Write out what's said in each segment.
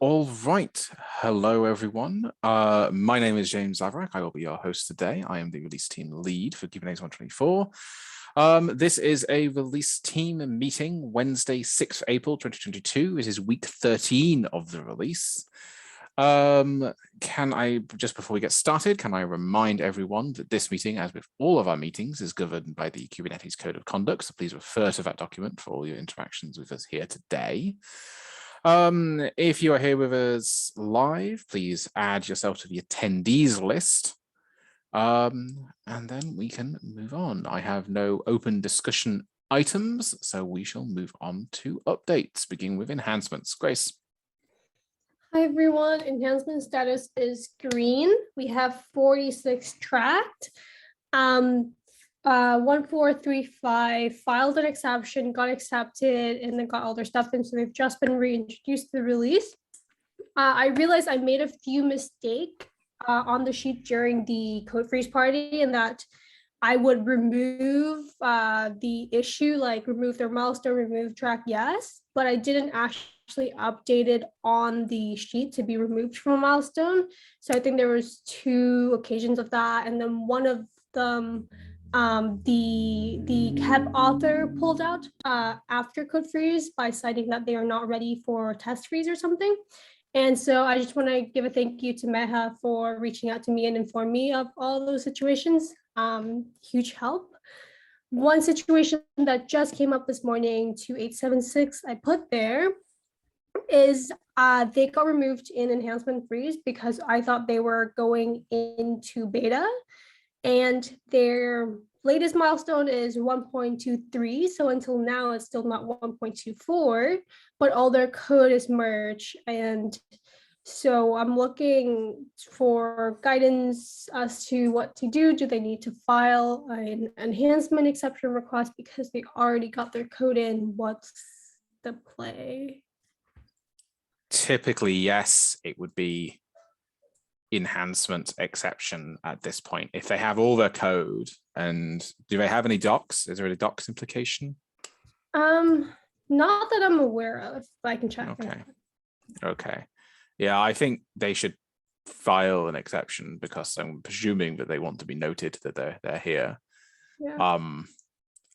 All right. Hello, everyone. My name is James Laverack. I will be your host today. I am the release team lead for Kubernetes 124. This is a release team meeting, Wednesday, 6th April 2022. This is week 13 of the release. Just before we get started, can I remind everyone that this meeting, as with all of our meetings, is governed by the Kubernetes Code of Conduct. So please refer to that document for all your interactions with us here today. If you are here with us live, please add yourself to the attendees list. And then we can move on. I have no open discussion items, so we shall move on to updates, beginning with enhancements. Grace. Hi everyone, enhancement status is green. We have 46 tracked. 1435 filed an exception, got accepted, and then got all their stuff in. So they've just been reintroduced to the release. I realized I made a few mistakes on the sheet during the code freeze party, and that I would remove the issue, like remove their milestone, remove track, yes, but I didn't actually update it on the sheet to be removed from a milestone. So I think there was 2 occasions of that, and then one of them the KEP author pulled out after code freeze by citing that they are not ready for test freeze or something. And so I just want to give a thank you to Meha for reaching out to me and inform me of all those situations. Huge help. One situation that just came up this morning, 2876, I put there is they got removed in enhancement freeze because I thought they were going into beta, and their latest milestone is 1.23. So until now, it's still not 1.24, but all their code is merged. And so I'm looking for guidance as to what to do. Do they need to file an enhancement exception request because they already got their code in? What's the play? Typically, yes, it would be enhancement exception at this point. If they have all their code, and do they have any docs? Is there any docs implication? Not that I'm aware of, but I can check. Okay. Yeah, I think they should file an exception because I'm presuming that they want to be noted that they're here. Yeah.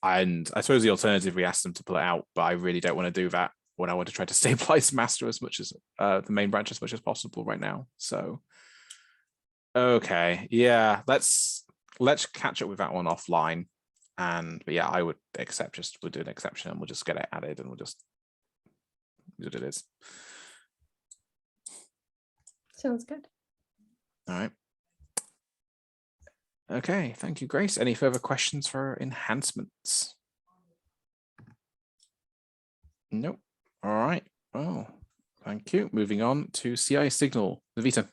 And I suppose the alternative, we ask them to pull it out, but I really don't want to do that when I want to try to stabilize master as much as the main branch as much as possible right now. So, okay, yeah, let's catch up with that one offline. But yeah, I would we'll do an exception and we'll just get it added and we'll just do what it is. Sounds good. All right. Okay, thank you, Grace. Any further questions for enhancements? Nope. All right. Oh, thank you. Moving on to CI signal. Navita.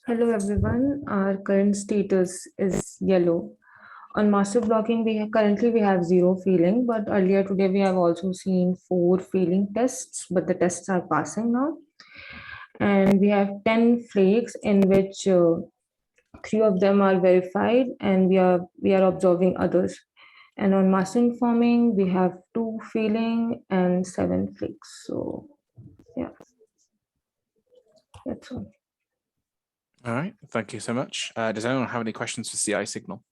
Hello, everyone. Our current status is yellow. On master blocking, currently we have 0 failing, but earlier today we have also seen 4 failing tests, but the tests are passing now. And we have 10 flakes in which 3 of them are verified, and we are observing others. And on master informing, we have 2 failing and 7 flakes. So yeah, that's all. All right, thank you so much. Does anyone have any questions for CI signal?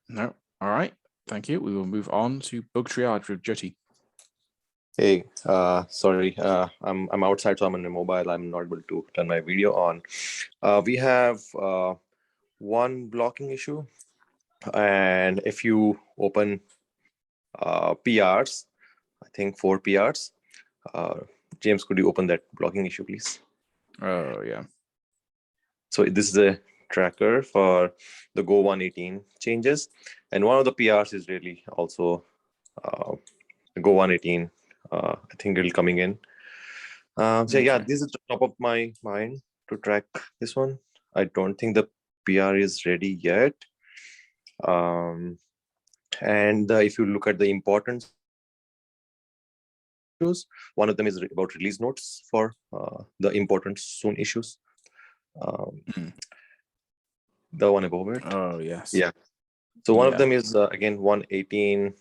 No. All right, thank you. We will move on to bug triage with Jyoti. Hey, sorry, I'm outside, so I'm on a mobile. I'm not able to turn my video on. We have 1 blocking issue, and if you open PRs, I think 4 PRs. James, could you open that blocking issue, please? Oh, yeah. So this is a tracker for the Go 118 changes, and one of the PRs is really also Go 118. I think it'll coming in. So yeah, this is the top of my mind to track this one. I don't think the PR is ready yet. And if you look at the important issues, one of them is about release notes for the important soon issues. The one above it. Oh, yes. Yeah. So one of them is again 118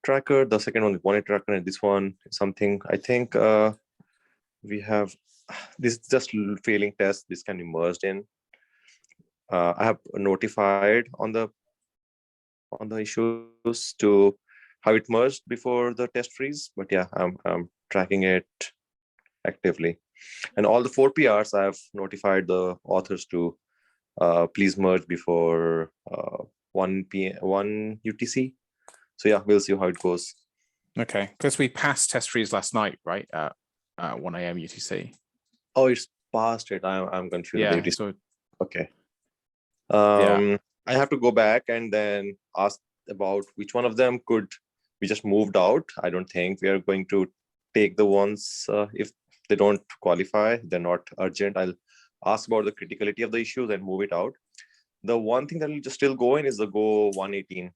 tracker. The second one is 180 tracker, and this one is something I think we have. This is just failing test. This can be merged in. I have notified on the issues to have it merged before the test freeze. But yeah, I'm tracking it actively. And all the 4 PRs, I have notified the authors to please merge before 1 UTC. So yeah, we'll see how it goes. Okay, because we passed test freeze last night, right? At 1 a.m. UTC. Oh, it's past it. I'm confused. Yeah. So okay. Yeah. I have to go back and then ask about which one of them could be just moved out. I don't think we are going to take the ones if they don't qualify, they're not urgent. I'll ask about the criticality of the issues and move it out. The one thing that will just still go in is the Go 118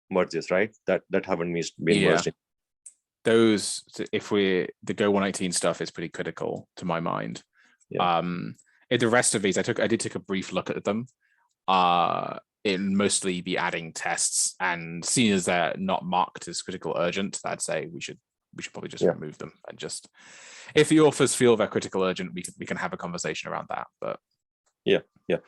merges, right? That haven't been merged in. Those, if the Go 118 stuff is pretty critical to my mind. Yeah. The rest of these, I did take a brief look at them. It'll mostly be adding tests, and seeing as they're not marked as critical urgent, I'd say we should probably just remove them, and just, if the authors feel they're critical urgent, we can have a conversation around that. But yeah,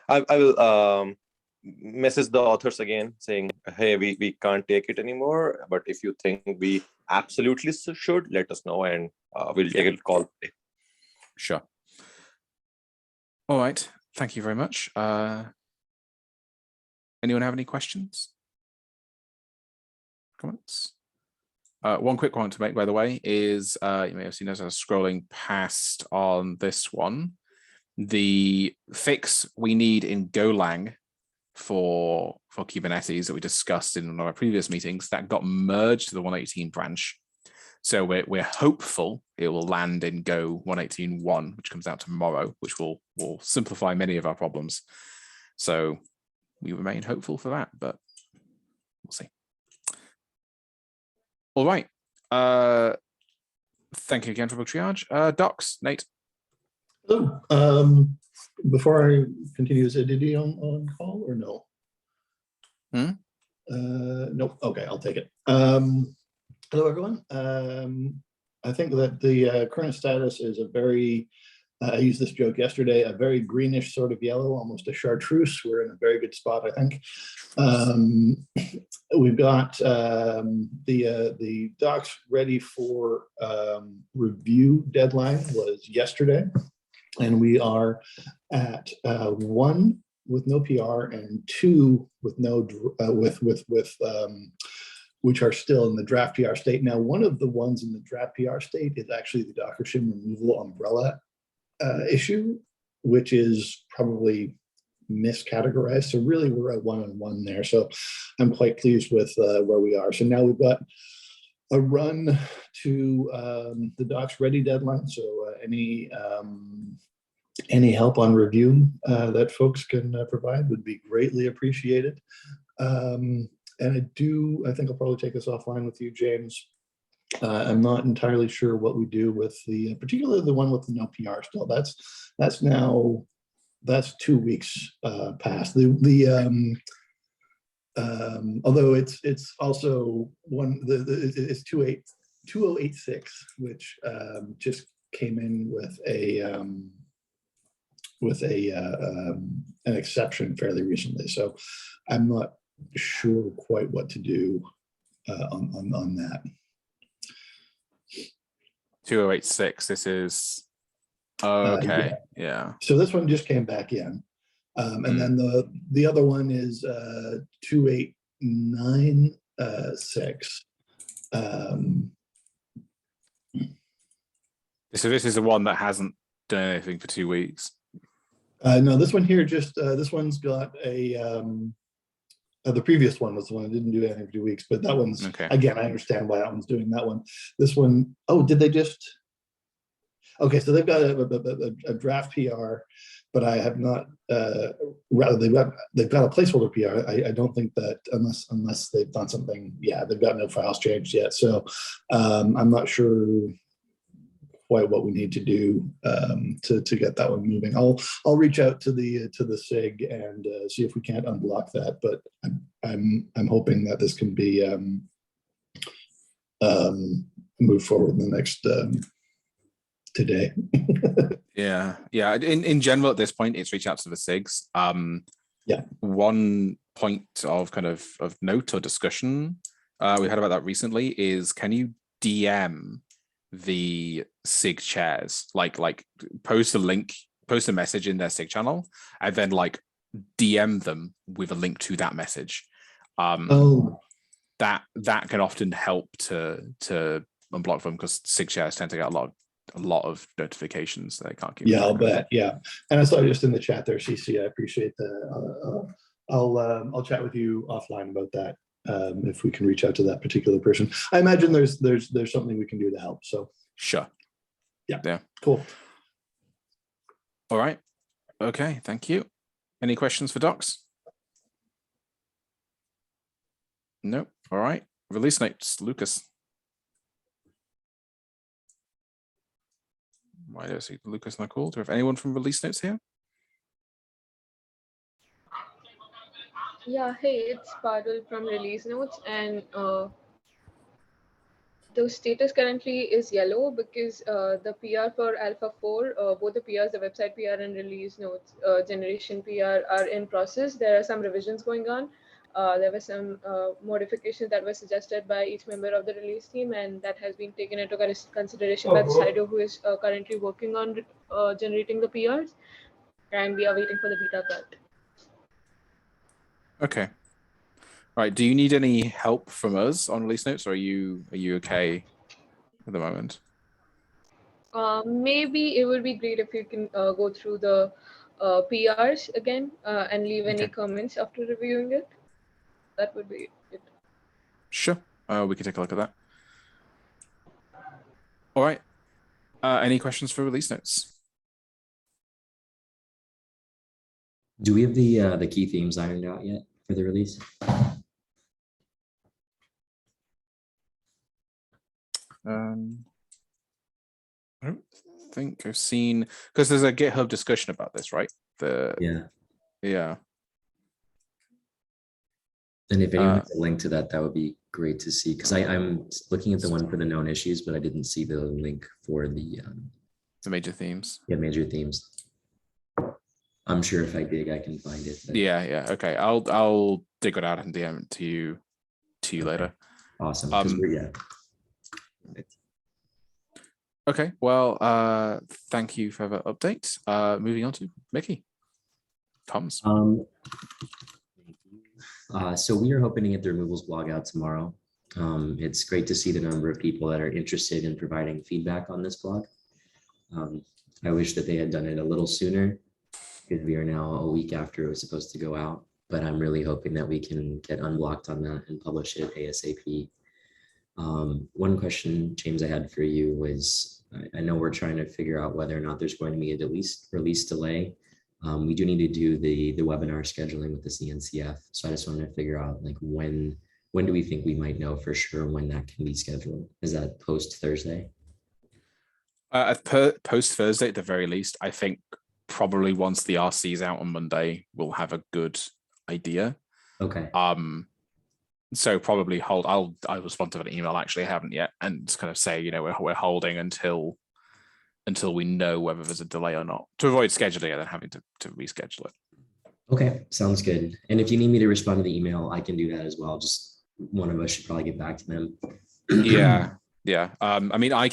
I will message the authors again saying, hey, we can't take it anymore, but if you think we absolutely should, let us know, and we'll take a call. Sure. All right, thank you very much. Anyone have any questions? Comments? One quick comment to make, by the way, is you may have seen as I was scrolling past on this one, the fix we need in Golang for Kubernetes that we discussed in one of our previous meetings, that got merged to the 118 branch. So we're hopeful it will land in Go 118.1, which comes out tomorrow, which will simplify many of our problems. So we remain hopeful for that, but we'll see. All right. Thank you again for book triage. Docs, Nate. Hello. Before I continue, is Aditi on call or no? Nope. Okay, I'll take it. Hello, everyone. I think that the current status is a very, I used this joke yesterday, a very greenish sort of yellow, almost a chartreuse. We're in a very good spot, I think. We've got the docs ready for review. Deadline was yesterday, and we are at 1 with no PR and 2 with no which are still in the draft PR state. Now, one of the ones in the draft PR state is actually the Docker shim removal umbrella issue, which is probably miscategorized. So really we're at 1 and 1 there. So I'm quite pleased with where we are. So now we've got a run to the docs ready deadline. So any help on review that folks can provide would be greatly appreciated. And I think I'll probably take this offline with you, James. I'm not entirely sure what we do with particularly the one with the no PR still. That's 2 weeks past. Although it's also it's 2086, which just came in with an exception fairly recently. So I'm not sure quite what to do on that. 2086. This is okay. Yeah. So this one just came back in, and then the other one is 2896. So this is the one that hasn't done anything for 2 weeks. No, this one here just this one's got a. The previous one was the one that didn't do anything for 2 weeks, but that one's okay. Again, I understand why that one's doing that one. This one, oh, did they just? Okay, so they've got a draft PR, but I have not. Rather, they've got a placeholder PR. I don't think that unless they've done something. Yeah, they've got no files changed yet, so I'm not sure quite what we need to do to get that one moving. I'll reach out to the SIG and see if we can't unblock that. But I'm hoping that this can be move forward in the next today. Yeah. In general, at this point, it's reach out to the SIGs. Yeah. One point of kind of note or discussion we had about that recently is, can you DM the SIG chairs, like post a link, post a message in their SIG channel, and then like DM them with a link to that message. That can often help to unblock them, because SIG chairs tend to get a lot of notifications that they can't keep. Yeah, I'll bet. Yeah, and I saw just in the chat there, CC. I appreciate that. I'll chat with you offline about that. If we can reach out to that particular person, I imagine there's something we can do to help. So sure. Yeah. Cool. All right. Okay. Thank you. Any questions for docs? No. All right. Release notes, Lucas. Why do I see Lucas not called? Do we have anyone from release notes here? Yeah, hey, it's Parul from Release Notes, and the status currently is yellow because the PR for Alpha 4, both the PRs, the website PR and Release Notes generation PR are in process. There are some revisions going on. There were some modifications that were suggested by each member of the release team, and that has been taken into consideration by the CIDO, who is currently working on generating the PRs, and we are waiting for the beta cut. Okay. All right. Do you need any help from us on release notes, or are you okay at the moment? Maybe it would be great if you can go through the PRs again and leave any comments after reviewing it. That would be it. Sure. We can take a look at that. All right. Any questions for release notes? Do we have the key themes ironed out yet for the release? I don't think I've seen, because there's a GitHub discussion about this, right? Yeah. And if anyone has a link to that, that would be great to see, because I'm looking at the one for the known issues, but I didn't see the link for the major themes. Yeah, major themes. I'm sure if I dig, I can find it. But... Yeah. Okay. I'll dig it out and DM it to you later. Awesome. Okay. Well, thank you for the update. Moving on to Mickey. Comms. So we are hoping to get the removals blog out tomorrow. It's great to see the number of people that are interested in providing feedback on this blog. I wish that they had done it a little sooner, because we are now a week after it was supposed to go out, but I'm really hoping that we can get unblocked on that and publish it ASAP. One question, James, I had for you was, I know we're trying to figure out whether or not there's going to be a release delay. We do need to do the webinar scheduling with the CNCF. So I just wanted to figure out, like, when do we think we might know for sure when that can be scheduled? Is that post Thursday? Post Thursday at the very least. I think probably once the RC is out on Monday, we'll have a good idea. Okay. So probably hold. I'll respond to an email. Actually, I haven't yet, and kind of say, we're holding until we know whether there's a delay or not, to avoid scheduling and then having to reschedule it. Okay, sounds good. And if you need me to respond to the email, I can do that as well. Just one of us should probably get back to them. Yeah. I mean, I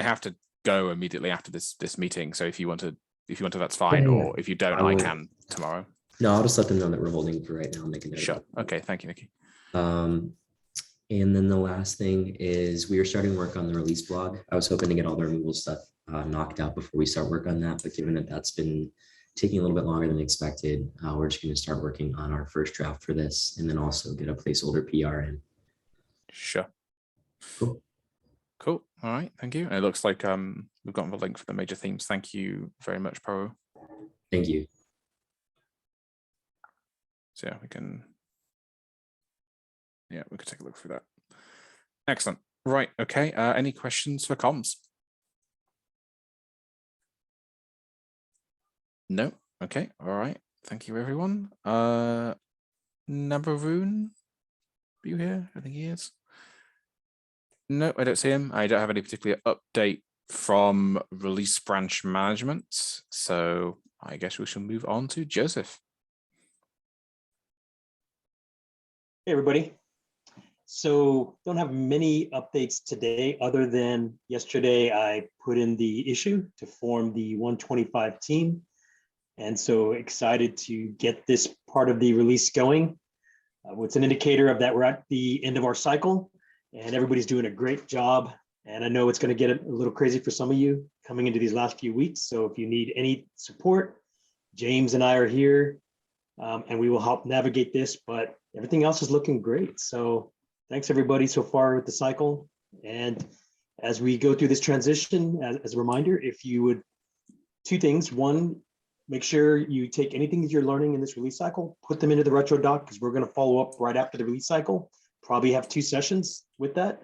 have to go immediately after this meeting. So if you want to, that's fine. Yeah. Or if you don't, I can tomorrow. No, I'll just let them know that we're holding for right now. Make a note. Sure. Okay. Thank you, Nikki. And then the last thing is we are starting work on the release blog. I was hoping to get all the removal stuff knocked out before we start work on that, but given that that's been taking a little bit longer than expected, we're just going to start working on our first draft for this, and then also get a placeholder PR in. Sure. Cool. All right. Thank you. And it looks like we've gotten the link for the major themes. Thank you very much, Pro. Thank you. So yeah, we can take a look through that. Excellent. Right. Okay. Any questions for comms? No. Okay. All right. Thank you, everyone. Nabaroon, are you here? I think he is. No, I don't see him. I don't have any particular update from release branch management. So I guess we shall move on to Joseph. Hey, everybody. So don't have many updates today other than yesterday I put in the issue to form the 125 team. And so excited to get this part of the release going. It's an indicator of that we're at the end of our cycle and everybody's doing a great job. And I know it's going to get a little crazy for some of you coming into these last few weeks. So if you need any support, James and I are here and we will help navigate this, but everything else is looking great. So thanks everybody so far with the cycle. And as we go through this transition, as a reminder, if you would, two things. One, make sure you take anything that you're learning in this release cycle, put them into the retro doc because we're going to follow up right after the release cycle. Probably have 2 sessions with that.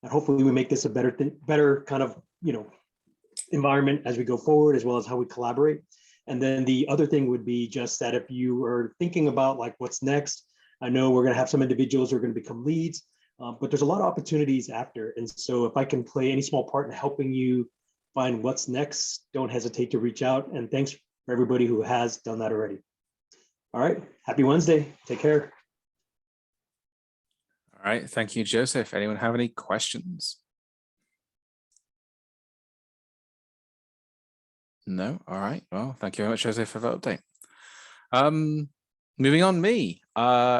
And hopefully we make this a better kind of, environment as we go forward, as well as how we collaborate. And then the other thing would be just that if you are thinking about like what's next, I know we're going to have some individuals who are going to become leads, but there's a lot of opportunities after. And so if I can play any small part in helping you find what's next, don't hesitate to reach out. And thanks for everybody who has done that already. All right. Happy Wednesday. Take care. All right. Thank you, Joseph. Anyone have any questions? No. All right. Well, thank you very much, Joseph, for that update. Moving on,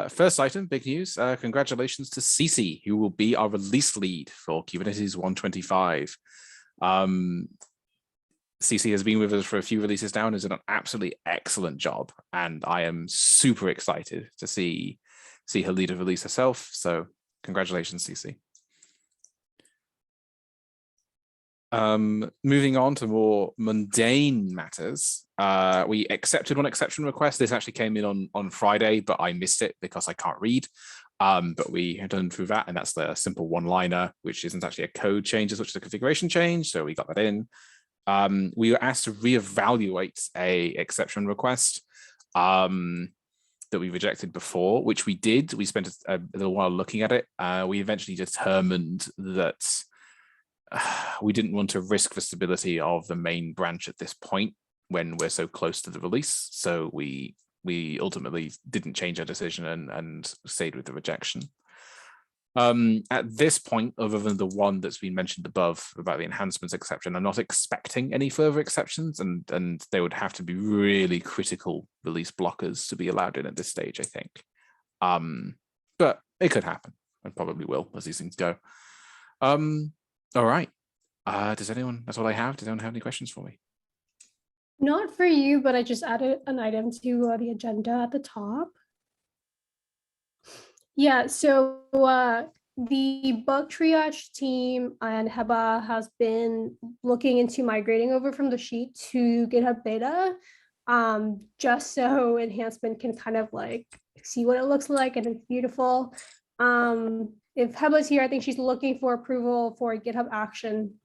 first item, big news. Congratulations to Cece, who will be our release lead for Kubernetes 125. Cece has been with us for a few releases now and has done an absolutely excellent job. And I am super excited to see her lead a release herself. So congratulations, Cece. Moving on to more mundane matters, we accepted one exception request. This actually came in on Friday, but I missed it because I can't read. But we have done through that, and that's the simple one-liner, which isn't actually a code change, as much as a configuration change. So we got that in. We were asked to reevaluate a exception request that we rejected before, which we did. We spent a little while looking at it. We eventually determined that we didn't want to risk the stability of the main branch at this point when we're so close to the release. So we ultimately didn't change our decision and stayed with the rejection. At this point, other than the one that's been mentioned above about the enhancements exception, I'm not expecting any further exceptions, and they would have to be really critical release blockers to be allowed in at this stage, I think. But it could happen, and probably will as these things go. All right. That's all I have. Does anyone have any questions for me? Not for you, but I just added an item to the agenda at the top. Yeah, so the bug triage team and Heba has been looking into migrating over from the sheet to GitHub beta, just so enhancement can kind of like see what it looks like and it's beautiful. If Heba's here, I think she's looking for approval for a GitHub action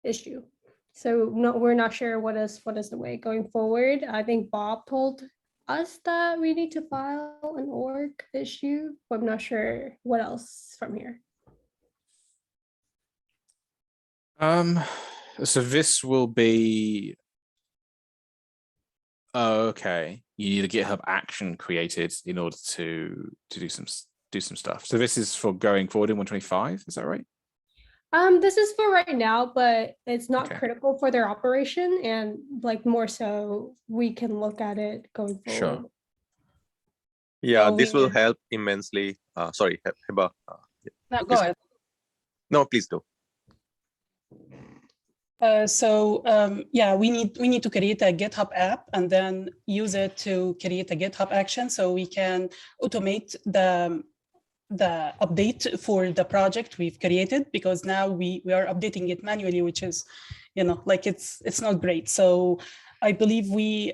issue. So no, we're not sure what is the way going forward. I think Bob told us that we need to file an org issue, but I'm not sure what else from here. So this will be okay. You need a GitHub action created in order to do some stuff. So this is for going forward in 125. Is that right? This is for right now, but it's not critical for their operation, and like more so we can look at it going forward. Sure. Yeah, this will help immensely. Sorry, Heba. No, go ahead. No, please do. Yeah, we need to create a GitHub app and then use it to create a GitHub action so we can automate the update for the project we've created, because now we are updating it manually, which is, like it's not great. So I believe we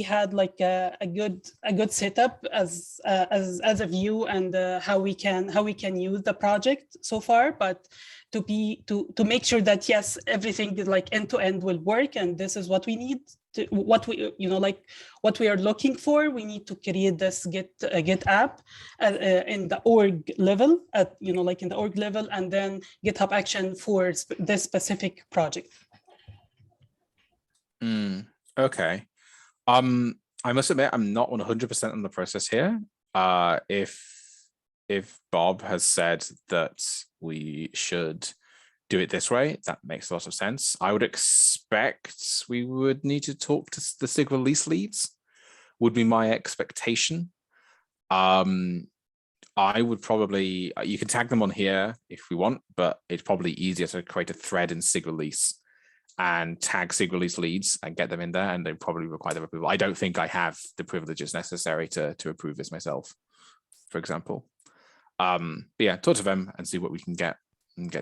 had like a good setup as a view and how we can use the project so far, but to make sure that yes, everything is like end to end will work, and this is what we need to, what we what we are looking for. We need to create this Git app in the org level, at like in the org level, and then GitHub action for this specific project. Okay. I must admit, I'm not 100% on the process here. If Bob has said that we should do it this way, that makes a lot of sense. I would expect we would need to talk to the SIG release leads, would be my expectation. I would probably, you can tag them on here if we want, but it's probably easier to create a thread in SIG release and tag SIG release leads and get them in there, and they probably require their approval. I don't think I have the privileges necessary to approve this myself, for example. But yeah, talk to them and see what we can get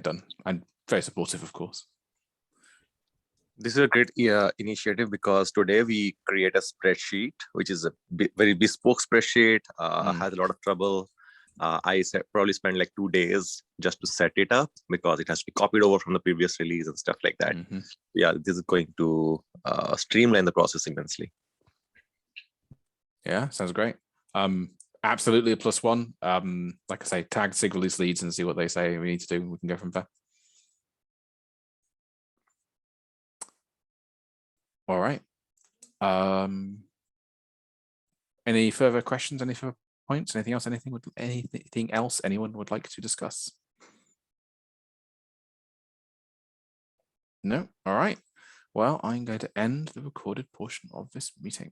done. I'm very supportive, of course. This is a great initiative, because today we create a spreadsheet, which is a very bespoke spreadsheet, has a lot of trouble. I probably spent like 2 days just to set it up, because it has to be copied over from the previous release and stuff like that. Yeah, this is going to streamline the process immensely. Yeah, sounds great. Absolutely a +1. Like I say, tag SIG release leads and see what they say we need to do. We can go from there. All right. Any further questions? Any further points? Anything else? Anything else anyone would like to discuss? No. All right. Well, I'm going to end the recorded portion of this meeting.